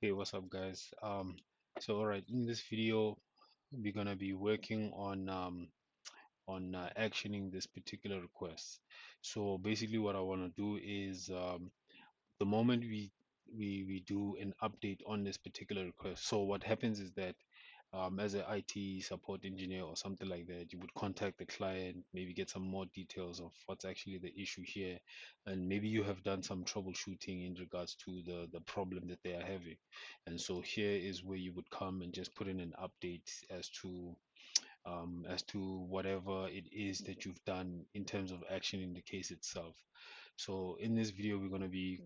Hey, what's up, guys? So all right, in this video, we're gonna be working on actioning this particular request. So basically, what I want to do is the moment we do an update on this particular request. So what happens is that as an IT support engineer or something like that, you would contact the client, maybe get some more details of what's actually the issue here, and maybe you have done some troubleshooting in regards to the problem that they are having. And so here is where you would come and just put in an update as to whatever it is that you've done in terms of action in the case itself. So in this video, we're going to be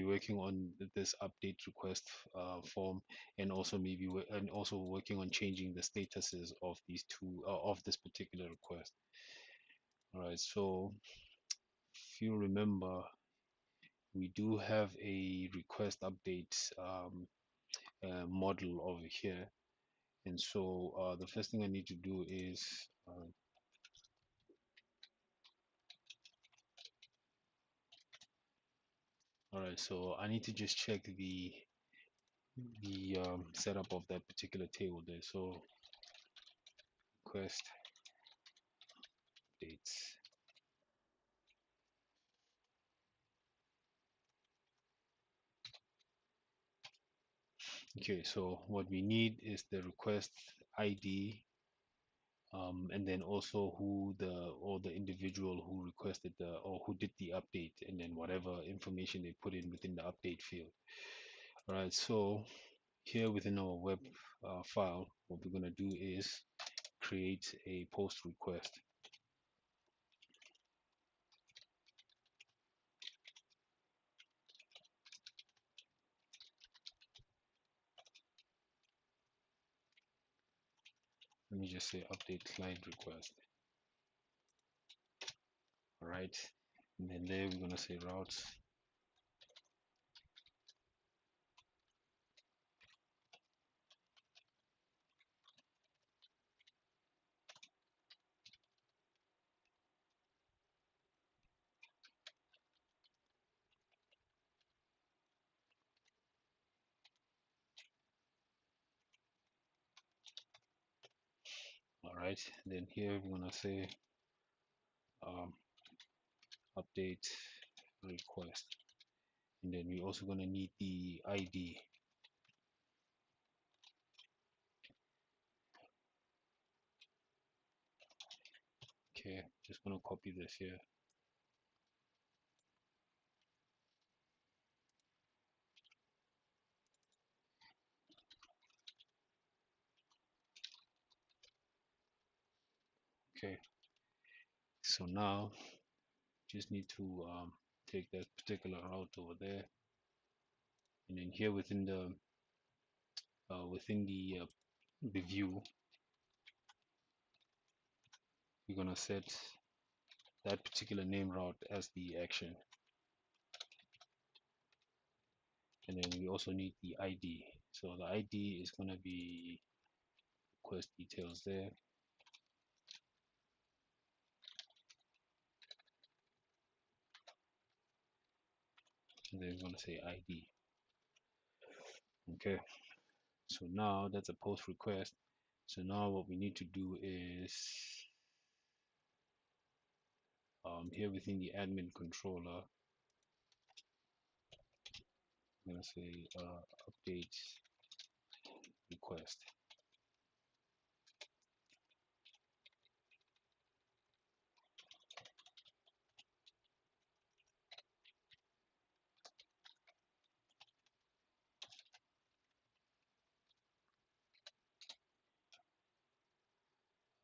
working on this update request form, and also and also working on changing the statuses of these two of this particular request. All right. So if you remember, we do have a request update model over here, and so the first thing I need to do is all right. So I need to just check the setup of that particular table there. So request dates. Okay, so what we need is the request ID, and then also who the individual who requested or who did the update, and then whatever information they put in within the update field. All right, so here within our web file, what we're going to do is create a post request. Let me just say update client request. All right, and then there we're going to say routes. All right, then here we're going to say um, update request, and then we're also going to need the ID. Okay, just going to copy this here. Okay, so now just need to take that particular route over there, and then here within the view, we're going to set that particular name route as the action, and then we also need the ID. So the ID is going to be request details there, and then we're going to say ID. Okay, so now that's a post request. So now what we need to do is here within the admin controller, I'm going to say update request.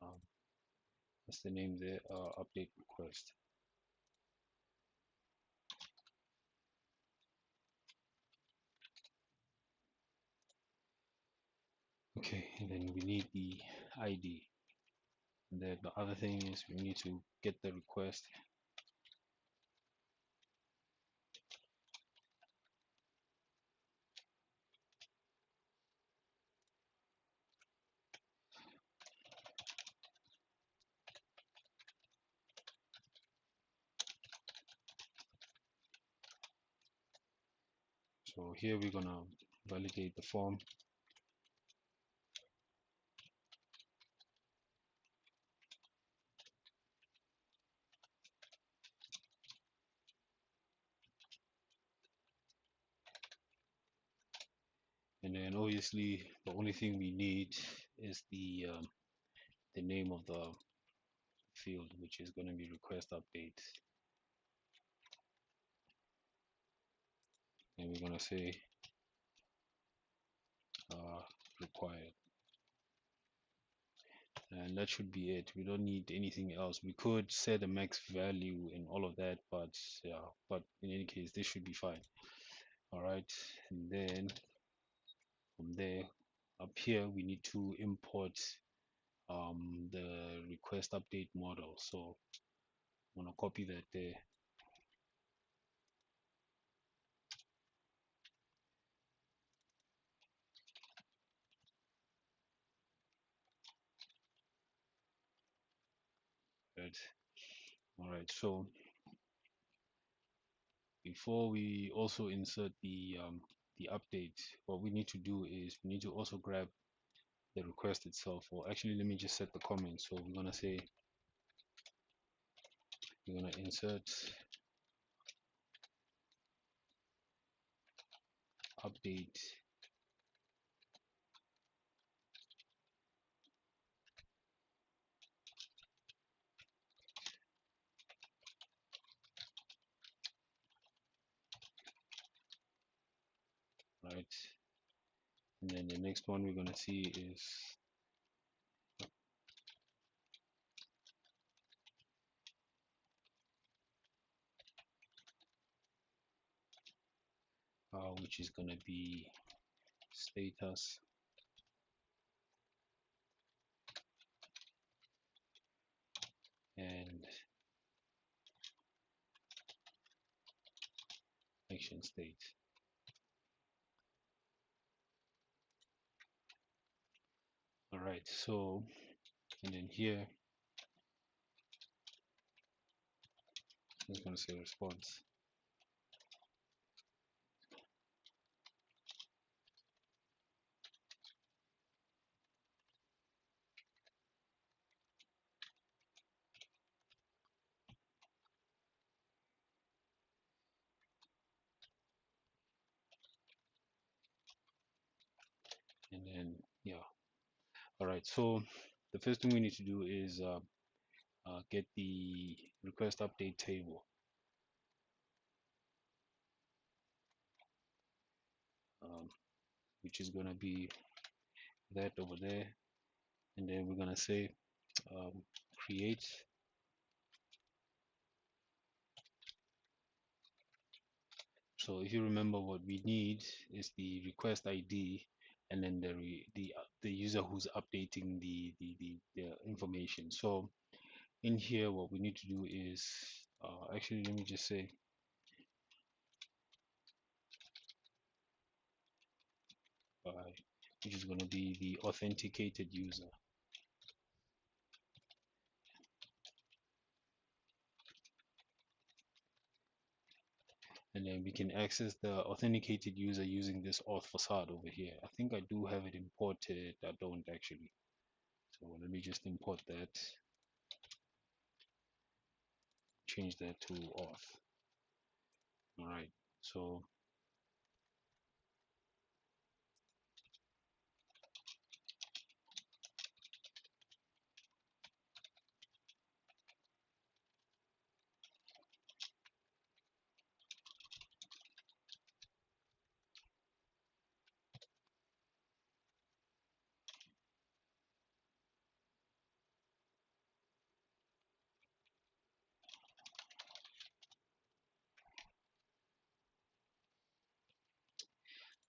Um, that's the name there, update request. Okay, and then we need the ID. And then the other thing is we need to get the request. So here we're gonna validate the form, and then obviously the only thing we need is the name of the field, which is going to be request update, and we're going to say uh, required, and that should be it. We don't need anything else. We could set a max value and all of that, but yeah, but in any case this should be fine. All right, and then from there up here we need to import the request update model. So I'm going to copy that there, right? All right, so before we also insert the update, what we need to do is we need to also grab the request itself. Or actually, let me just set the comment. So we're gonna say we're gonna insert update, right? And then the next one we're gonna see is which is gonna be status and action state. All right, so and then here I'm just gonna say response, and then yeah. All right, so the first thing we need to do is get the request update table, um, which is going to be that over there, and then we're going to say create. So if you remember, what we need is the request ID and then the user who's updating the information. So in here what we need to do is actually let me just say which is going to be the authenticated user, and then we can access the authenticated user using this auth facade over here. I think I do have it imported. I don't actually, so let me just import that, change that to auth. All right, so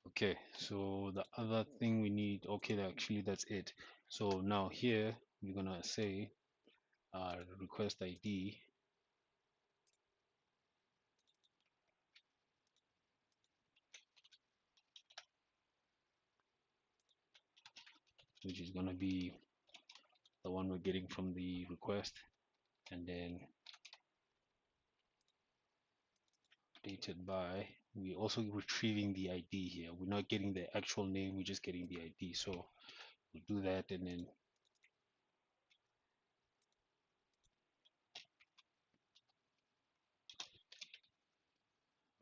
okay, so the other thing we need, okay, actually that's it. So now here we're gonna say request ID, which is gonna be the one we're getting from the request, and then dated by we're also retrieving the ID here. We're not getting the actual name, we're just getting the ID. So we'll do that, and then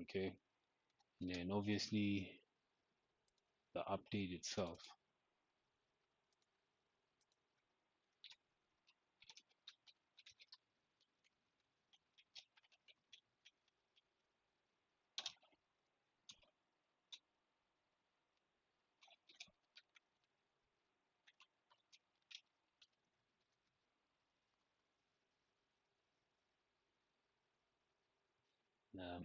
okay, and then obviously the update itself. Um,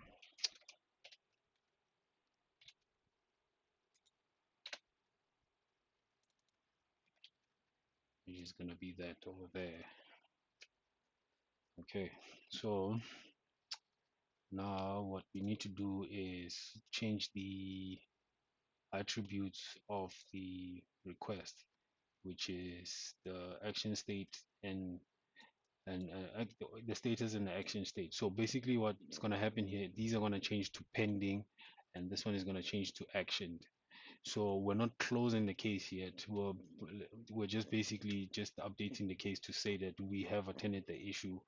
which is gonna be that over there. Okay, so now what we need to do is change the attributes of the request, which is the action state and the status and the action state. So basically what's going to happen here, these are going to change to pending, and this one is going to change to actioned. So we're not closing the case yet. We're just basically just updating the case to say that we have attended the issue.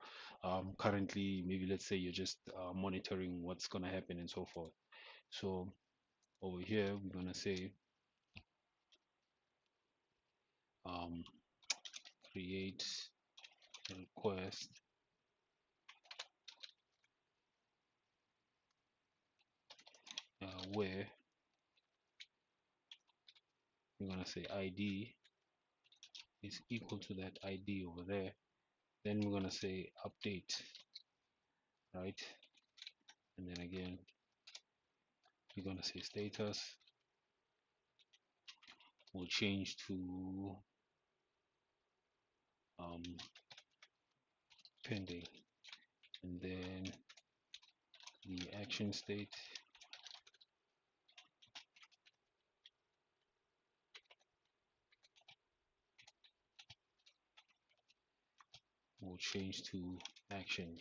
Currently, maybe let's say you're just monitoring what's going to happen and so forth. So over here, we're going to say um, create a request where we're going to say ID is equal to that ID over there. Then we're going to say update, right? And then again, we're going to say status will change to um, pending. And then the action state will change to action.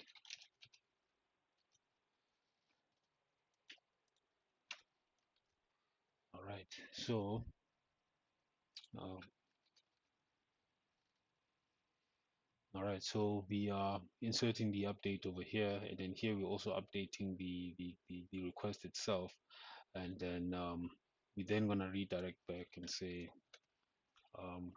All right, so uh, we are inserting the update over here, and then here we're also updating the request itself, and then we're then gonna redirect back and say um,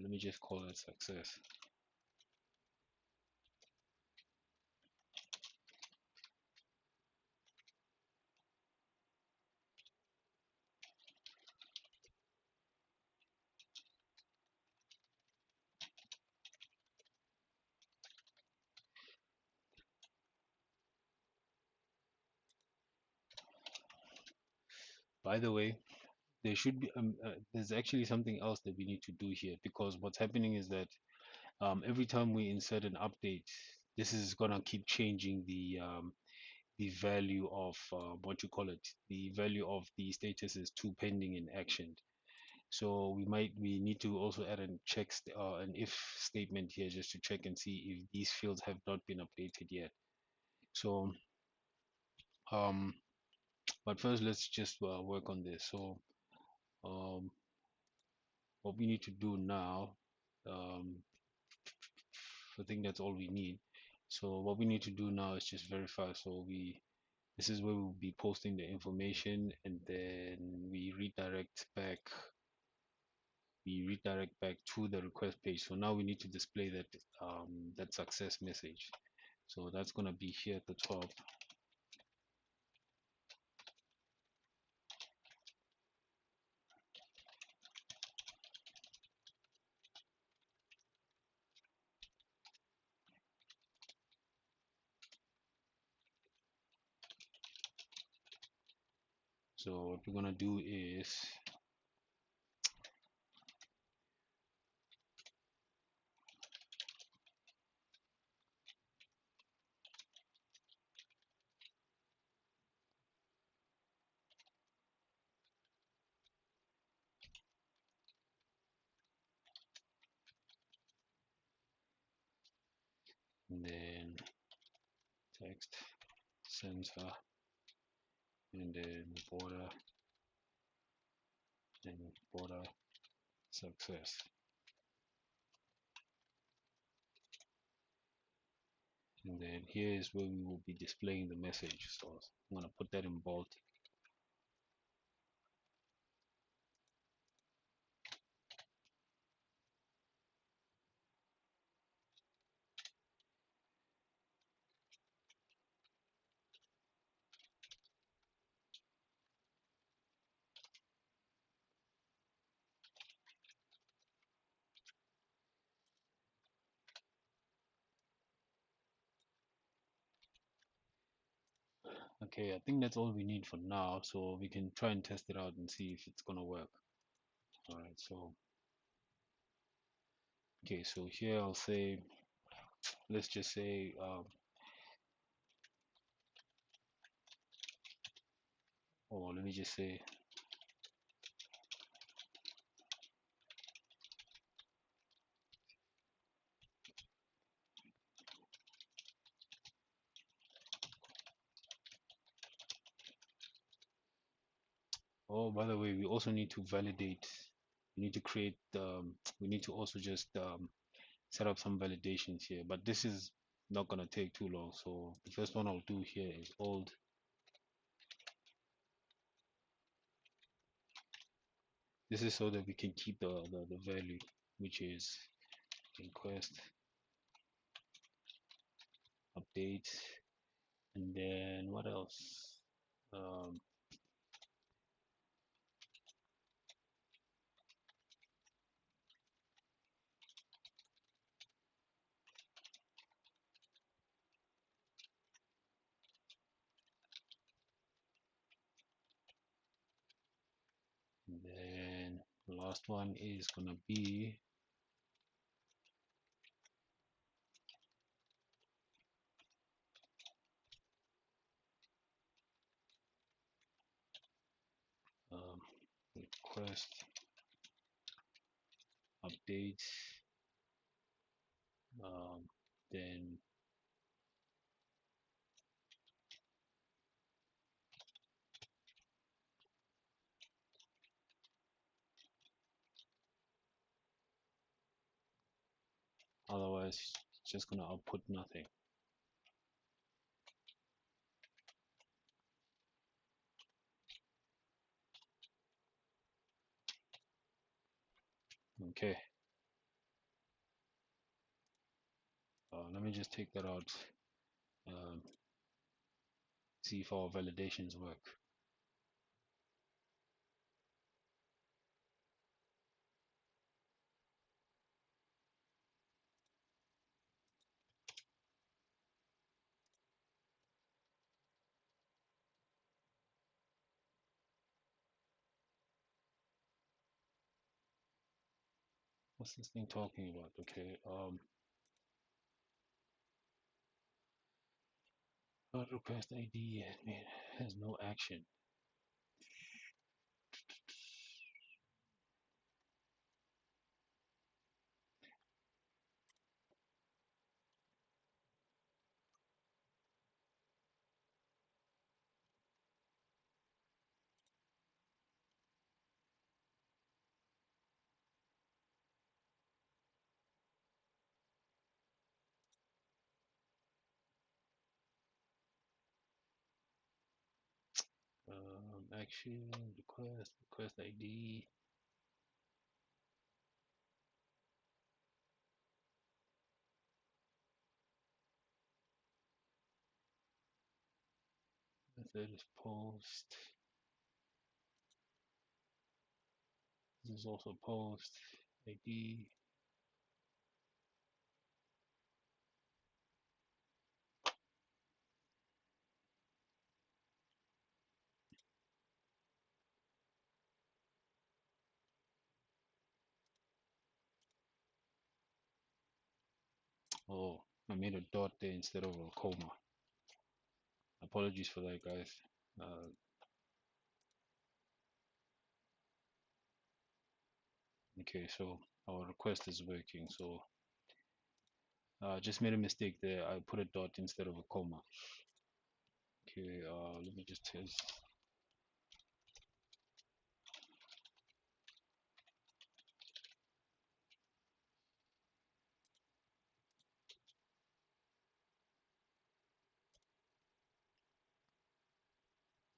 let me just call it success. By the way, there should be there's actually something else that we need to do here, because what's happening is that every time we insert an update, this is gonna keep changing the value of what you call it, the value of the status is to pending and action. So we need to also add an if statement here, just to check and see if these fields have not been updated yet. So um but first let's just work on this. So um what we need to do now, um I think that's all we need. So what we need to do now is just verify. So this is where we'll be posting the information, and then we redirect back to the request page. So now we need to display that success message. So that's going to be here at the top. So what we're going to do is and then text center, and then border success. And then here is where we will be displaying the message. So I'm going to put that in bold. Okay, I think that's all we need for now. So we can try and test it out and see if it's going to work. All right, so okay, so here I'll say, let's just say, or let me just say, oh, by the way, we also need to validate. We need to create, we need to also just set up some validations here, but this is not going to take too long. So the first one I'll do here is old. This is so that we can keep the value, which is request update, and then what else? Um, and then the last one is gonna be um, request update. Then otherwise, it's just gonna output nothing. Okay. Let me just take that out. Um, see if our validations work. What's this thing talking about? Okay. Request ID has no action. Action request ID. Method is post. This is also post ID. Oh, I made a dot there instead of a comma. Apologies for that, guys. Uh, okay, so our request is working. So Just made a mistake there. I put a dot instead of a comma. Okay, let me just test.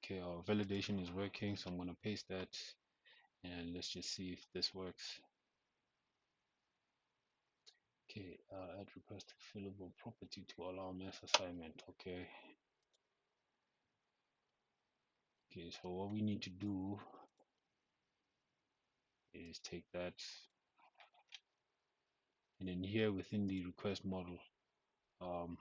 Okay, our validation is working, so I'm going to paste that and let's just see if this works. Okay, add request to fillable property to allow mass assignment. Okay, okay, so what we need to do is take that and then here within the request model, um,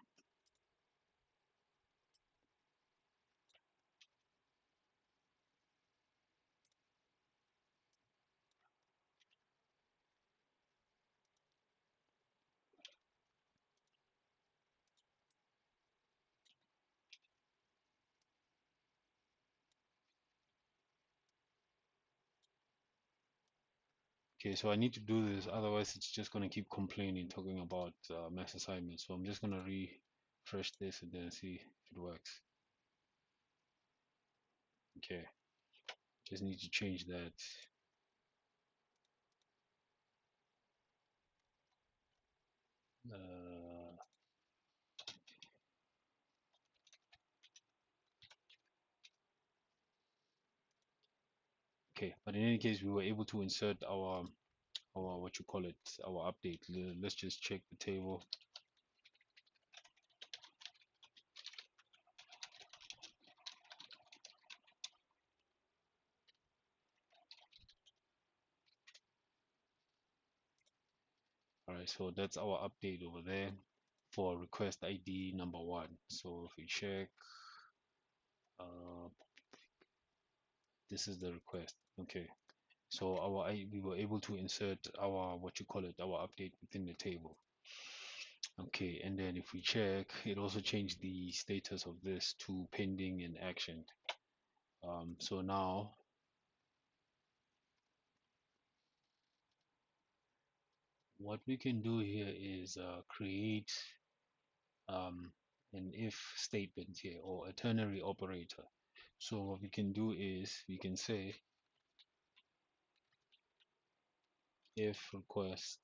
okay, so I need to do this, otherwise it's just going to keep complaining, talking about mass assignment. So I'm just going to refresh this and then see if it works. Okay, just need to change that. Uh, okay, but in any case, we were able to insert our what you call it, our update. Let's just check the table. All right, so that's our update over there for request ID number 1. So if we check, uh, this is the request. Okay, so we were able to insert our what you call it, our update within the table. Okay, and then if we check, it also changed the status of this to pending and action. So now what we can do here is create an if statement here, or a ternary operator. So what we can do is we can say if request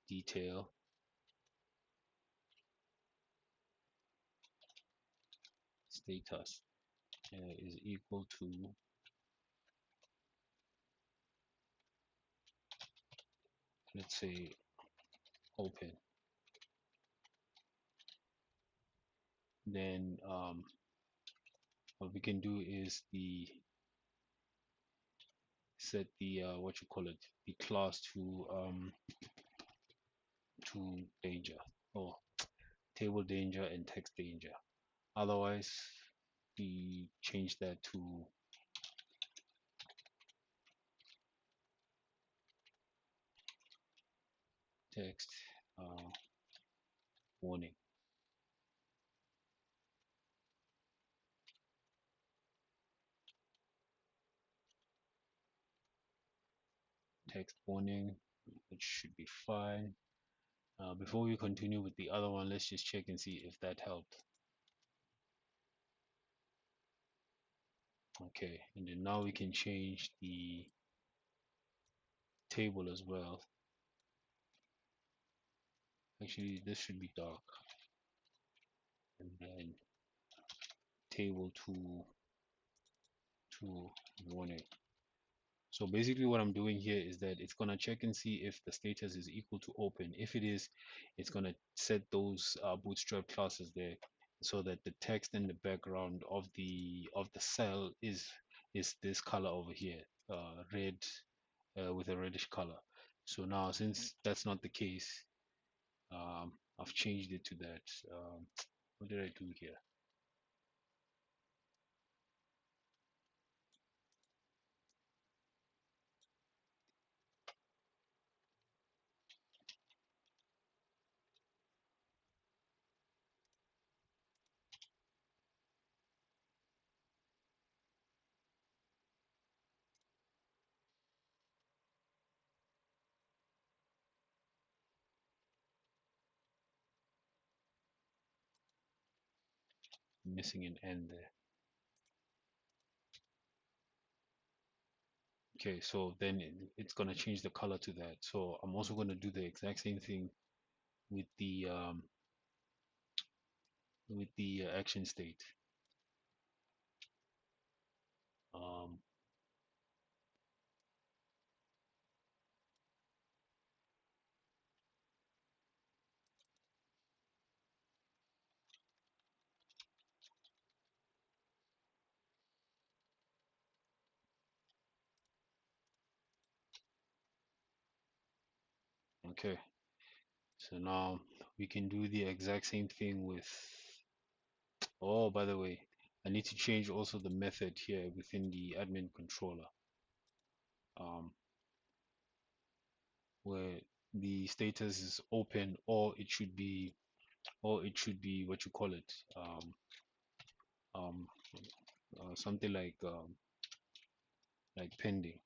detail status is equal to, let's say, open, then what we can do is the set the what you call it, the class to danger, or table danger and text danger. Otherwise we change that to text warning. Text warning, which should be fine. Before we continue with the other one, let's just check and see if that helped. Okay, and then now we can change the table as well. Actually, this should be dark, and then table to warning. So basically what I'm doing here is that it's going to check and see if the status is equal to open. If it is, it's going to set those bootstrap classes there so that the text in the background of the cell is this color over here, red, with a reddish color. So now since that's not the case, I've changed it to that. What did I do here? missing an N there. Okay, so then it's gonna change the color to that. So I'm also gonna do the exact same thing with the action state. Um, okay, so now we can do the exact same thing with. Oh, by the way, I need to change also the method here within the admin controller, um, where the status is open, or it should be what you call it, um, something like pending.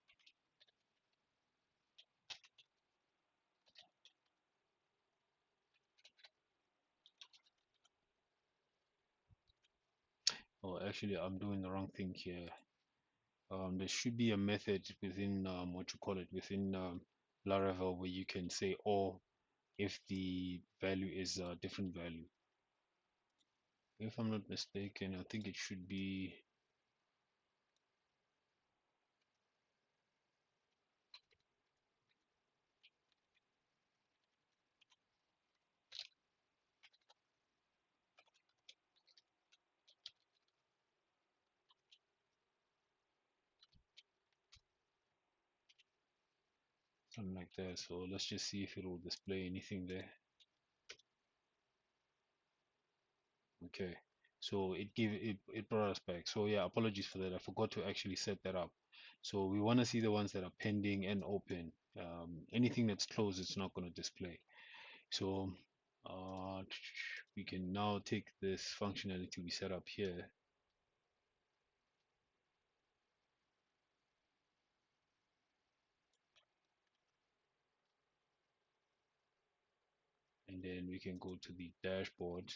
Oh, actually, I'm doing the wrong thing here. There should be a method within what you call it within Laravel where you can say or if the value is a different value. If I'm not mistaken, I think it should be something like that. So let's just see if it will display anything there. Okay. So it brought us back. So yeah, apologies for that. I forgot to actually set that up. So we want to see the ones that are pending and open. Anything that's closed, it's not going to display. So uh, we can now take this functionality we set up here, and then we can go to the dashboard.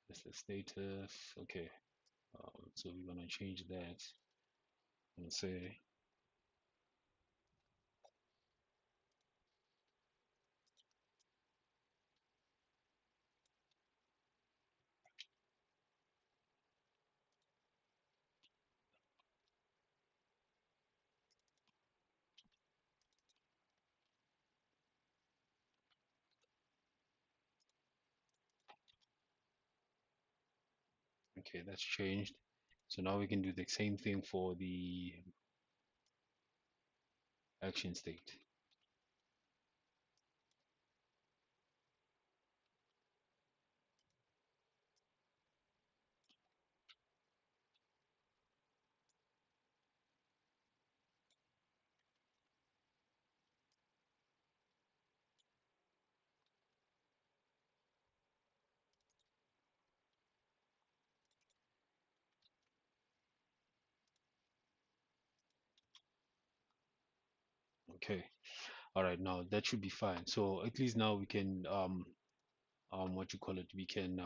That's the status. Okay. So we're gonna change that and say, okay, that's changed. So now we can do the same thing for the action state. Okay. All right. Now that should be fine. So at least now we can what you call it, we can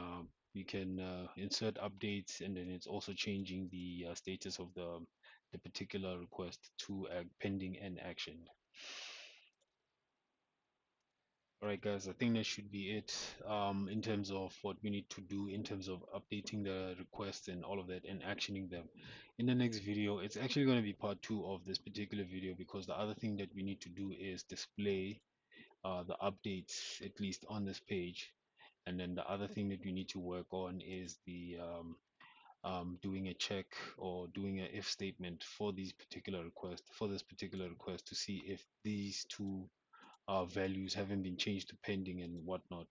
insert updates, and then it's also changing the status of the particular request to pending and action. All right, guys, I think that should be it in terms of what we need to do in terms of updating the requests and all of that and actioning them. In the next video, it's actually going to be part two of this particular video, because the other thing that we need to do is display the updates, at least on this page. And then the other thing that we need to work on is the doing a check or doing a if statement for these particular requests, for this particular request, to see if these two values haven't been changed to pending and whatnot.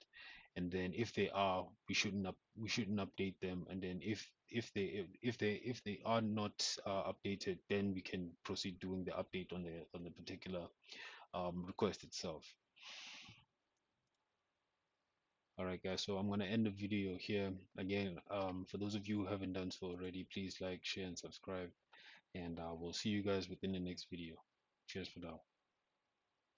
And then if they are, we shouldn't update them. And then if they are not updated, then we can proceed doing the update on the particular request itself. All right, guys, so I'm going to end the video here. Again, for those of you who haven't done so already, please like, share, and subscribe. And we'll see you guys within the next video. Cheers for now.